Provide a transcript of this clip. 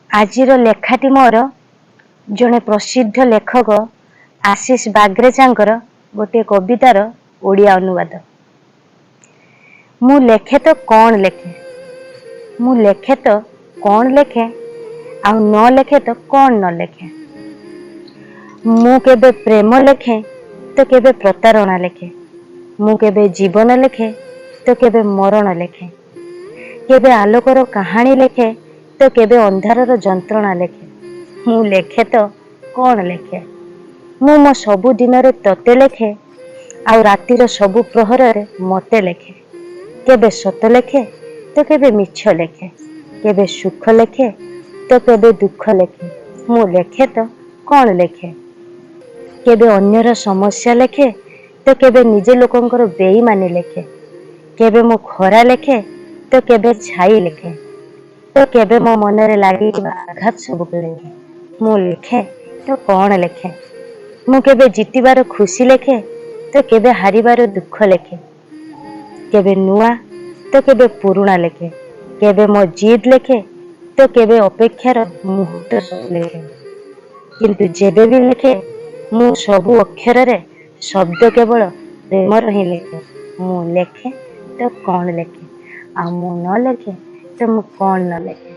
ଆଜିର ଲେଖାଟି ମୋର ଜଣେ ପ୍ରସିଦ୍ଧ ଲେଖକ ଆଶିଷ ବାଗ୍ରେଚାଙ୍କର ଗୋଟିଏ କବିତାର ଓଡ଼ିଆ ଅନୁବାଦ। ମୁଁ ଲେଖେ ତ କ'ଣ ଲେଖେ, ମୁଁ ଲେଖେ ତ କ'ଣ ଲେଖେ, ଆଉ ନ ଲେଖେ ତ କ'ଣ ନ ଲେଖେ। ମୁଁ କେବେ ପ୍ରେମ ଲେଖେ ତ କେବେ ପ୍ରତାରଣା ଲେଖେ, ମୁଁ କେବେ ଜୀବନ ଲେଖେ ତ କେବେ ମରଣ ଲେଖେ, କେବେ ଆଲୋକର କାହାଣୀ ଲେଖେ ତ କେବେ ଅନ୍ଧାରର ଯନ୍ତ୍ରଣା ଲେଖେ। ମୁଁ ଲେଖେ ତ କ'ଣ ଲେଖେ। ମୁଁ ମୋ ସବୁ ଦିନରେ ତତେ ଲେଖେ, ଆଉ ରାତିର ସବୁ ପ୍ରହରରେ ମତେ ଲେଖେ। କେବେ ସତ ଲେଖେ ତ କେବେ ମିଛ ଲେଖେ, କେବେ ସୁଖ ଲେଖେ ତ କେବେ ଦୁଃଖ ଲେଖେ। ମୁଁ ଲେଖେ ତ କ'ଣ ଲେଖେ। କେବେ ଅନ୍ୟର ସମସ୍ୟା ଲେଖେ ତ କେବେ ନିଜ ଲୋକଙ୍କର ବେଇମାନି ଲେଖେ, କେବେ ମୁଁ ଖରା ଲେଖେ ତ କେବେ ଛାଇ ଲେଖେ, ତ କେବେ ମୋ ମନରେ ଲାଗିଥିବା ଆଘାତ ସବୁକୁ ଲେଖେ। ମୁଁ ଲେଖେ ତ କ'ଣ ଲେଖେ। ମୁଁ କେବେ ଜିତିବାର ଖୁସି ଲେଖେ ତ କେବେ ହାରିବାର ଦୁଃଖ ଲେଖେ, କେବେ ନୂଆ ତ କେବେ ପୁରୁଣା ଲେଖେ, କେବେ ମୋ ଜିଦ୍ ଲେଖେ ତ କେବେ ଅପେକ୍ଷାର ମୁହୂର୍ତ୍ତ ଲେଖେ। କିନ୍ତୁ ଯେବେ ବି ଲେଖେ ମୁଁ ସବୁ ଅକ୍ଷରରେ ଶବ୍ଦ କେବଳ ପ୍ରେମର ହିଁ ଲେଖେ। ମୁଁ ଲେଖେ ତ କ'ଣ ଲେଖେ, ଆଉ ମୁଁ ନ ଲେଖେ ତ ମୁଁ କ'ଣ ନ ଲେଖେ।